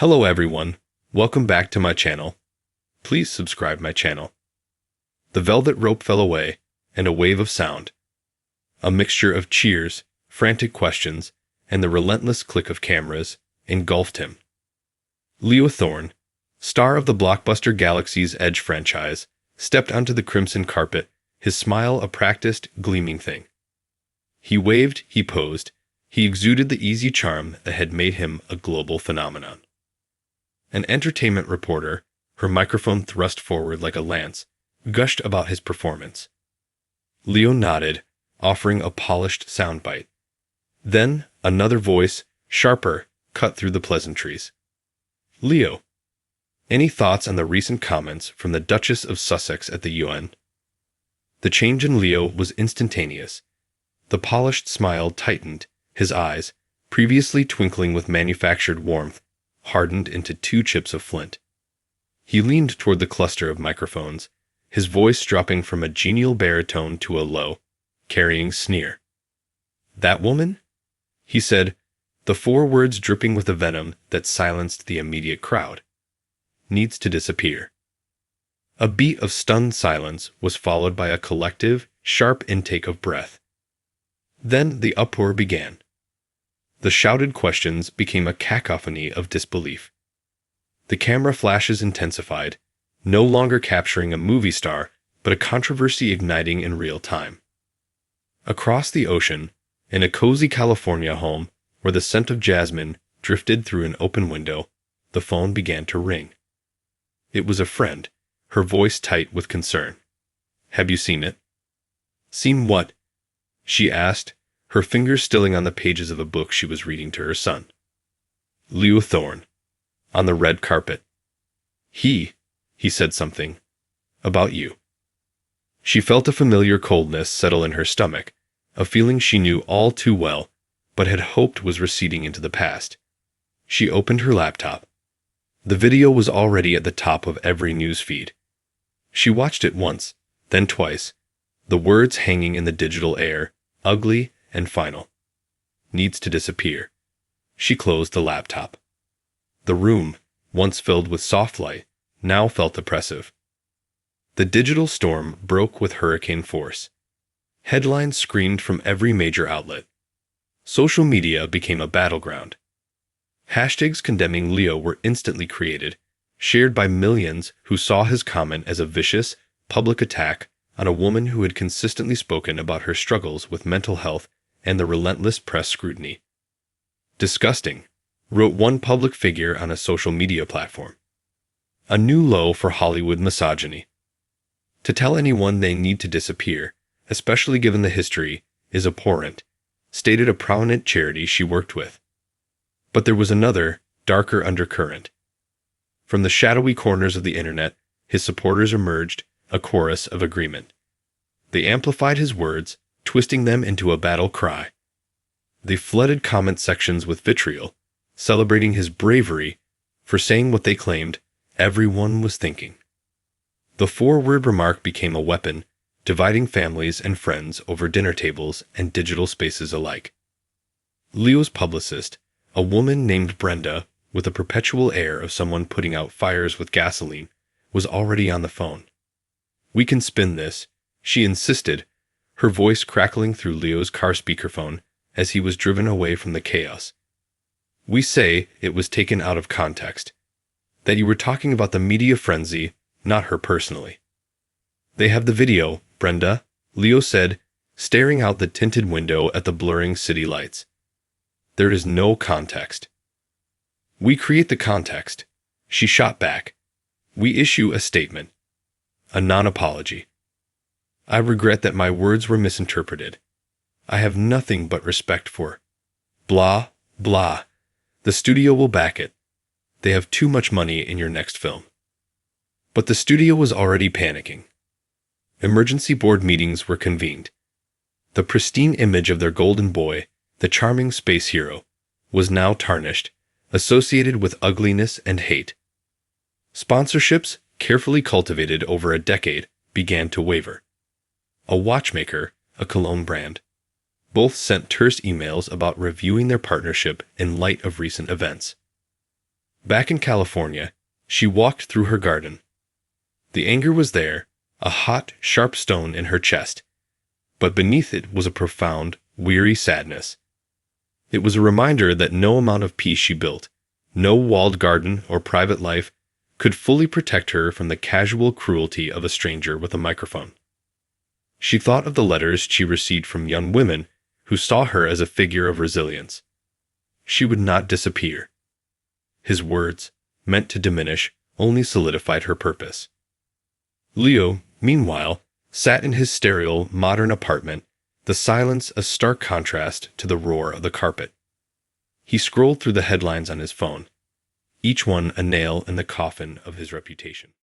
Hello everyone, welcome back to my channel. Please subscribe my channel. The velvet rope fell away, and a wave of sound. A mixture of cheers, frantic questions, and the relentless click of cameras engulfed him. Leo Thorne, star of the blockbuster Galaxy's Edge franchise, stepped onto the crimson carpet, his smile a practiced, gleaming thing. He waved, he posed, he exuded the easy charm that had made him a global phenomenon. An entertainment reporter, her microphone thrust forward like a lance, gushed about his performance. Leo nodded, offering a polished soundbite. Then, another voice, sharper, cut through the pleasantries. Leo, any thoughts on the recent comments from the Duchess of Sussex at the UN? The change in Leo was instantaneous. The polished smile tightened, his eyes, previously twinkling with manufactured warmth, hardened into two chips of flint. He leaned toward the cluster of microphones, his voice dropping from a genial baritone to a low, carrying sneer. "That woman?" he said, the four words dripping with a venom that silenced the immediate crowd. "Needs to disappear." A beat of stunned silence was followed by a collective, sharp intake of breath. Then the uproar began. The shouted questions became a cacophony of disbelief. The camera flashes intensified, no longer capturing a movie star, but a controversy igniting in real time. Across the ocean, in a cozy California home where the scent of jasmine drifted through an open window, the phone began to ring. It was a friend, her voice tight with concern. "Have you seen it?" "Seen what?" she asked, her fingers stilling on the pages of a book she was reading to her son. "Leo Thorne. On the red carpet. He said something. About you." She felt a familiar coldness settle in her stomach, a feeling she knew all too well, but had hoped was receding into the past. She opened her laptop. The video was already at the top of every news feed. She watched it once, then twice, the words hanging in the digital air, ugly and final. "Needs to disappear." She closed the laptop. The room, once filled with soft light, now felt oppressive. The digital storm broke with hurricane force. Headlines screamed from every major outlet. Social media became a battleground. Hashtags condemning Leo were instantly created, shared by millions who saw his comment as a vicious, public attack on a woman who had consistently spoken about her struggles with mental health and the relentless press scrutiny. "Disgusting," wrote one public figure on a social media platform. "A new low for Hollywood misogyny. To tell anyone they need to disappear, especially given the history, is abhorrent," stated a prominent charity she worked with. But there was another, darker undercurrent. From the shadowy corners of the internet, his supporters emerged, a chorus of agreement. They amplified his words, twisting them into a battle cry. They flooded comment sections with vitriol, celebrating his bravery for saying what they claimed everyone was thinking. The four-word remark became a weapon, dividing families and friends over dinner tables and digital spaces alike. Leo's publicist, a woman named Brenda, with a perpetual air of someone putting out fires with gasoline, was already on the phone. "We can spin this," she insisted, her voice crackling through Leo's car speakerphone as he was driven away from the chaos. "We say it was taken out of context. That you were talking about the media frenzy, not her personally." "They have the video, Brenda," Leo said, staring out the tinted window at the blurring city lights. "There is no context." "We create the context," she shot back. "We issue a statement. A non-apology. I regret that my words were misinterpreted. I have nothing but respect for blah, blah. The studio will back it. They have too much money in your next film." But the studio was already panicking. Emergency board meetings were convened. The pristine image of their golden boy, the charming space hero, was now tarnished, associated with ugliness and hate. Sponsorships, carefully cultivated over a decade, began to waver. A watchmaker, a cologne brand, both sent terse emails about reviewing their partnership in light of recent events. Back in California, she walked through her garden. The anger was there, a hot, sharp stone in her chest, but beneath it was a profound, weary sadness. It was a reminder that no amount of peace she built, no walled garden or private life, could fully protect her from the casual cruelty of a stranger with a microphone. She thought of the letters she received from young women who saw her as a figure of resilience. She would not disappear. His words, meant to diminish, only solidified her purpose. Leo, meanwhile, sat in his sterile, modern apartment, the silence a stark contrast to the roar of the carpet. He scrolled through the headlines on his phone, each one a nail in the coffin of his reputation.